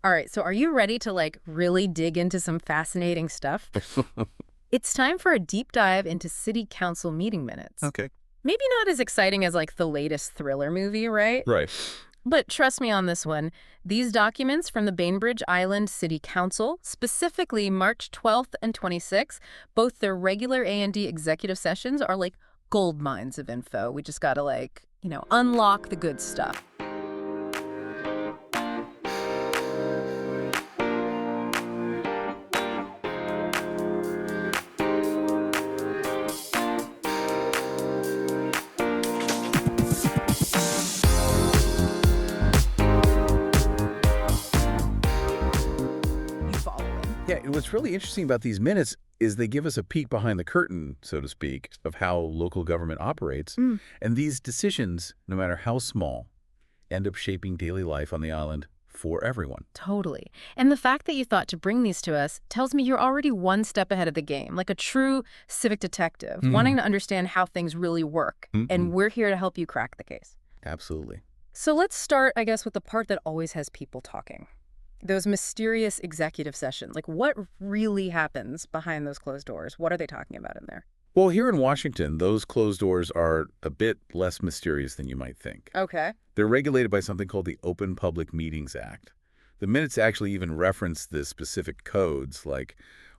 All right, so are you ready to really dig into some fascinating stuff? It's time for a deep dive into city council meeting minutes. Okay. Maybe not as exciting as the latest thriller movie, right? Right. But trust me on this one. These documents from the Bainbridge Island City Council, specifically March 12th and 26th, both their regular A&D executive sessions are like gold mines of info. We just gotta unlock the good stuff. You following? Yeah, and what's really interesting about these minutes is they give us a peek behind the curtain, so to speak, of how local government operates. Mm, And these decisions, no matter how small, end up shaping daily life on the island for everyone. totally. And the fact that you thought to bring these to us tells me you're already one step ahead of the game, like a true civic detective, wanting to understand how things really work. Mm-hmm. And we're here to help you crack the case. Absolutely. So let's start, I guess, with the part that always has people talking. Those mysterious executive sessions. What really happens behind those closed doors? What are they talking about in there? Well, here in Washington, those closed doors are a bit less mysterious than you might think. Okay. They're regulated by something called the Open Public Meetings Act. The minutes actually even reference the specific codes like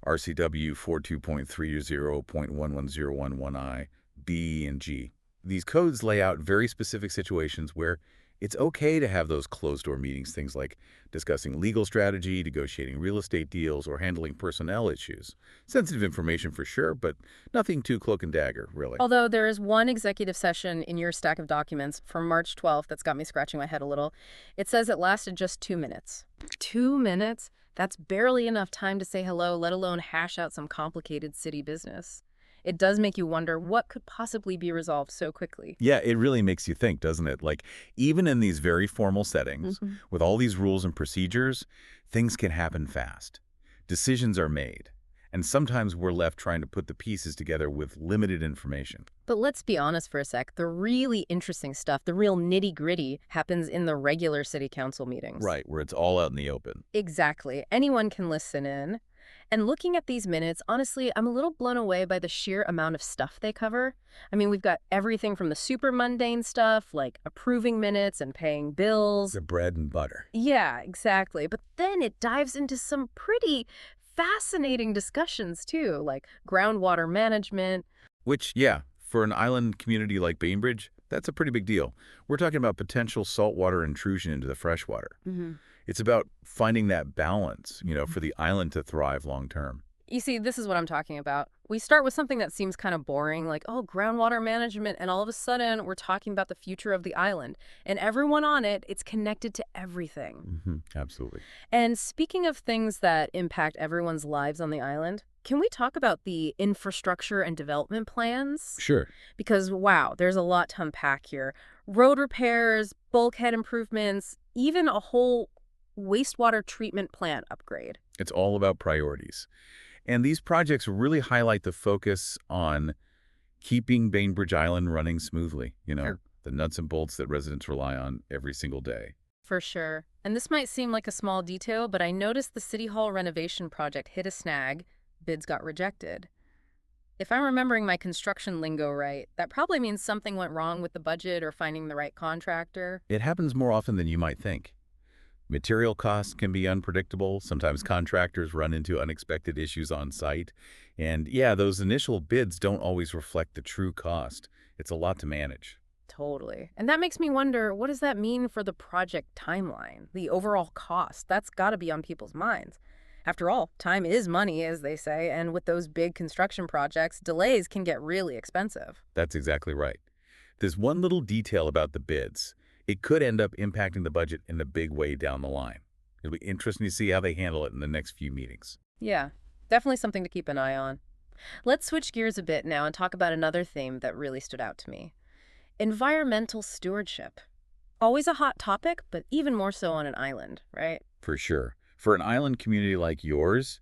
RCW 42.30.11011I, B, and G. These codes lay out very specific situations where it's okay to have those closed-door meetings, things like discussing legal strategy, negotiating real estate deals, or handling personnel issues. Sensitive information for sure, but nothing too cloak and dagger, really. Although there is one executive session in your stack of documents from March 12th that's got me scratching my head a little. It says it lasted just 2 minutes. 2 minutes? That's barely enough time to say hello, let alone hash out some complicated city business. It does make you wonder what could possibly be resolved so quickly. Yeah, it really makes you think, doesn't it? Like, even in these very formal settings, Mhm. with all these rules and procedures, things can happen fast. Decisions are made, and sometimes we're left trying to put the pieces together with limited information. But let's be honest for a sec. The really interesting stuff, the real nitty-gritty, happens in the regular city council meetings. Right, where it's all out in the open. Exactly. Anyone can listen in. And looking at these minutes, honestly, I'm a little blown away by the sheer amount of stuff they cover. I mean, we've got everything from the super mundane stuff, like approving minutes and paying bills. The bread and butter. Yeah, exactly. But then it dives into some pretty fascinating discussions, too, like groundwater management. Which, yeah, for an island community like Bainbridge, that's a pretty big deal. We're talking about potential saltwater intrusion into the freshwater. Hmm. It's about finding that balance, for the island to thrive long term. You see, this is what I'm talking about. We start with something that seems kind of boring, like, oh, groundwater management, and all of a sudden we're talking about the future of the island. And everyone on it, it's connected to everything. Absolutely. And speaking of things that impact everyone's lives on the island, can we talk about the infrastructure and development plans? Sure. Because, wow, there's a lot to unpack here. Road repairs, bulkhead improvements, even a whole wastewater treatment plant upgrade. It's all about priorities. And these projects really highlight the focus on keeping Bainbridge Island running smoothly, Sure. the nuts and bolts that residents rely on every single day. For sure. And this might seem like a small detail, but I noticed the City Hall renovation project hit a snag. Bids got rejected. If I'm remembering my construction lingo right, that probably means something went wrong with the budget or finding the right contractor. It happens more often than you might think. Material costs can be unpredictable. Sometimes contractors run into unexpected issues on site. And yeah, those initial bids don't always reflect the true cost. It's a lot to manage. Totally. And that makes me wonder, what does that mean for the project timeline, the overall cost? That's got to be on people's minds. After all, time is money, as they say, and with those big construction projects, delays can get really expensive. That's exactly right. There's one little detail about the bids. It could end up impacting the budget in a big way down the line. It'll be interesting to see how they handle it in the next few meetings. Yeah, definitely something to keep an eye on. Let's switch gears a bit now and talk about another theme that really stood out to me. Environmental stewardship. Always a hot topic, but even more so on an island, right? For sure. For an island community like yours,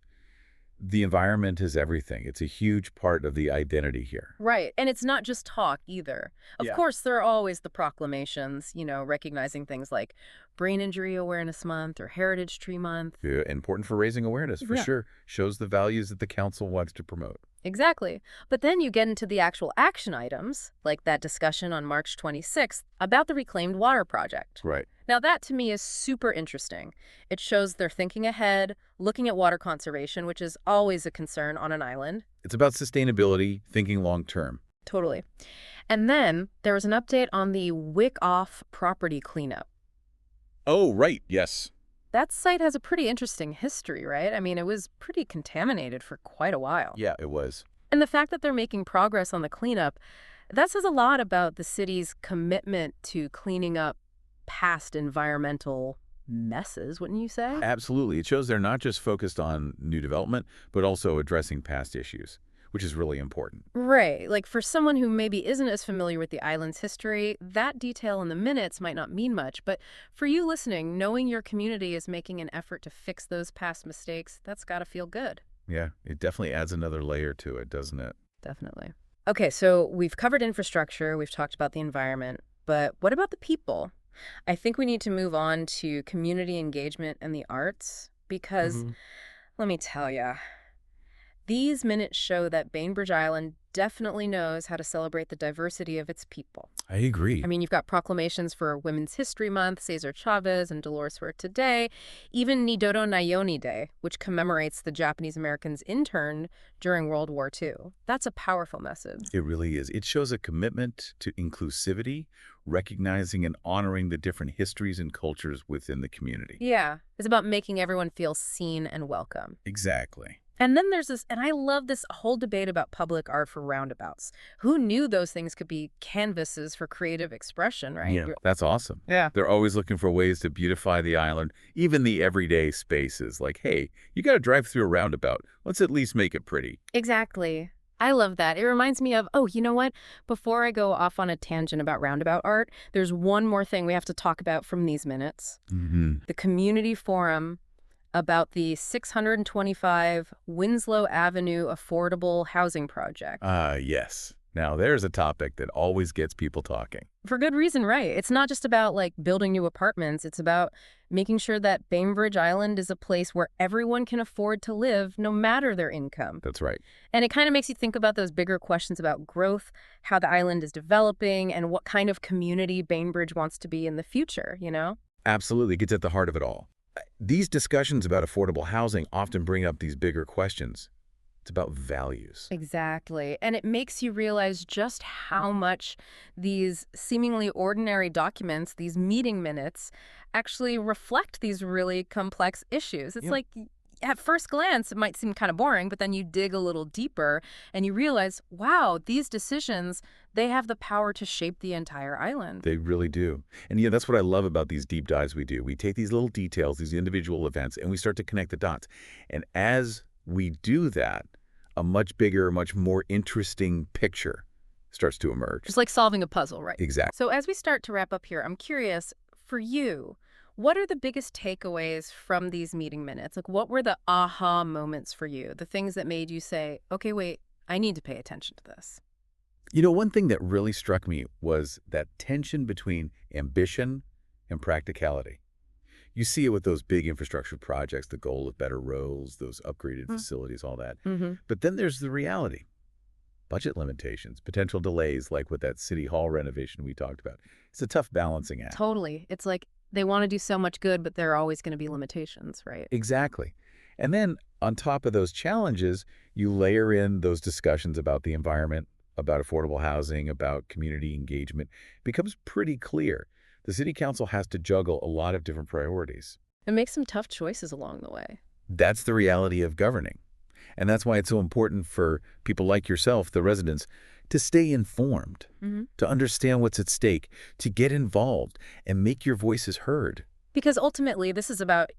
The environment is everything. It's a huge part of the identity here. Right. And it's not just talk either. Of Yeah. course, there are always the proclamations, recognizing things like Brain Injury Awareness Month or Heritage Tree Month. Yeah, important for raising awareness, for Yeah. sure. Shows the values that the council wants to promote. Exactly. But then you get into the actual action items, like that discussion on March 26th about the Reclaimed Water Project. Right. Now, that to me is super interesting. It shows they're thinking ahead, looking at water conservation, which is always a concern on an island. It's about sustainability, thinking long term. Totally. And then there was an update on the Wick Off property cleanup. Oh, right. Yes. That site has a pretty interesting history, right? I mean, it was pretty contaminated for quite a while. Yeah, it was. And the fact that they're making progress on the cleanup, that says a lot about the city's commitment to cleaning up past environmental messes, wouldn't you say? Absolutely. It shows they're not just focused on new development, but also addressing past issues, which is really important. Right. Like for someone who maybe isn't as familiar with the island's history, that detail in the minutes might not mean much. But for you listening, knowing your community is making an effort to fix those past mistakes, that's got to feel good. Yeah, it definitely adds another layer to it, doesn't it? Definitely. Okay, so we've covered infrastructure, we've talked about the environment, but what about the people? I think we need to move on to community engagement and the arts because, Mhm. let me tell you, these minutes show that Bainbridge Island definitely knows how to celebrate the diversity of its people. I agree. I mean, you've got proclamations for Women's History Month, Cesar Chavez and Dolores Huerta Day, even Nidodo Nayoni Day, which commemorates the Japanese Americans interned during World War II. That's a powerful message. It really is. It shows a commitment to inclusivity, recognizing and honoring the different histories and cultures within the community. Yeah, it's about making everyone feel seen and welcome. Exactly. And then there's this, and I love this whole debate about public art for roundabouts. Who knew those things could be canvases for creative expression, right? Yeah, that's awesome. Yeah. They're always looking for ways to beautify the island, even the everyday spaces. Like, hey, you got to drive through a roundabout. Let's at least make it pretty. Exactly. I love that. It reminds me of, oh, you know what? Before I go off on a tangent about roundabout art, there's one more thing we have to talk about from these minutes. The community forum about the 625 Winslow Avenue Affordable Housing Project. Yes. Now, there's a topic that always gets people talking. For good reason, right? It's not just about, like, building new apartments. It's about making sure that Bainbridge Island is a place where everyone can afford to live no matter their income. That's right. And it kind of makes you think about those bigger questions about growth, how the island is developing, and what kind of community Bainbridge wants to be in the future, you know? Absolutely. It gets at the heart of it all. These discussions about affordable housing often bring up these bigger questions. It's about values. Exactly. And it makes you realize just how much these seemingly ordinary documents, these meeting minutes, actually reflect these really complex issues. It's Yep. like, at first glance, it might seem kind of boring, but then you dig a little deeper and you realize, wow, these decisions, they have the power to shape the entire island. They really do. And yeah, that's what I love about these deep dives we do. We take these little details, these individual events, and we start to connect the dots. And as we do that, a much bigger, much more interesting picture starts to emerge. Just like solving a puzzle, right? Exactly. So as we start to wrap up here, I'm curious, for you, what are the biggest takeaways from these meeting minutes? Like, what were the aha moments for you? The things that made you say, okay, wait, I need to pay attention to this. You know, one thing that really struck me was that tension between ambition and practicality. You see it with those big infrastructure projects, the goal of better roads, those upgraded facilities, all that. But then there's the reality. Budget limitations, potential delays, like with that city hall renovation we talked about. It's a tough balancing act. Totally. It's like they want to do so much good, but there are always going to be limitations, right? Exactly. And then on top of those challenges, you layer in those discussions about the environment, about affordable housing, about community engagement. It becomes pretty clear. The city council has to juggle a lot of different priorities. And make some tough choices along the way. That's the reality of governing. And that's why it's so important for people like yourself, the residents, to stay informed, to understand what's at stake, to get involved and make your voices heard. Because ultimately, this is about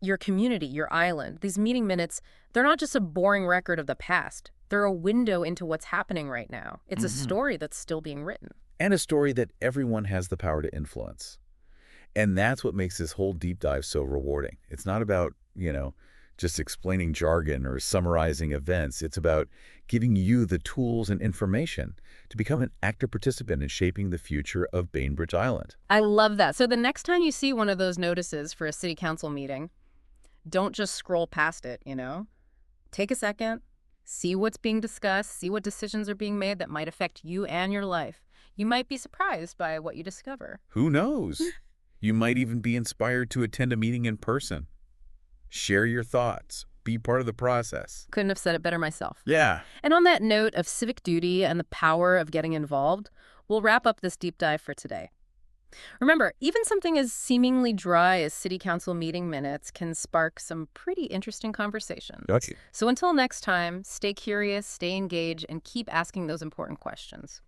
your community, your island. These meeting minutes, they're not just a boring record of the past. They're a window into what's happening right now. It's a story that's still being written. And a story that everyone has the power to influence. And that's what makes this whole deep dive so rewarding. It's not about, just explaining jargon or summarizing events. It's about giving you the tools and information to become an active participant in shaping the future of Bainbridge Island. I love that. So the next time you see one of those notices for a city council meeting, don't just scroll past it, you know? Take a second, see what's being discussed, see what decisions are being made that might affect you and your life. You might be surprised by what you discover. Who knows? You might even be inspired to attend a meeting in person. Share your thoughts. Be part of the process. Couldn't have said it better myself. Yeah. And on that note of civic duty and the power of getting involved, we'll wrap up this deep dive for today. Remember, even something as seemingly dry as city council meeting minutes can spark some pretty interesting conversations. Gotcha. So until next time, stay curious, stay engaged, and keep asking those important questions.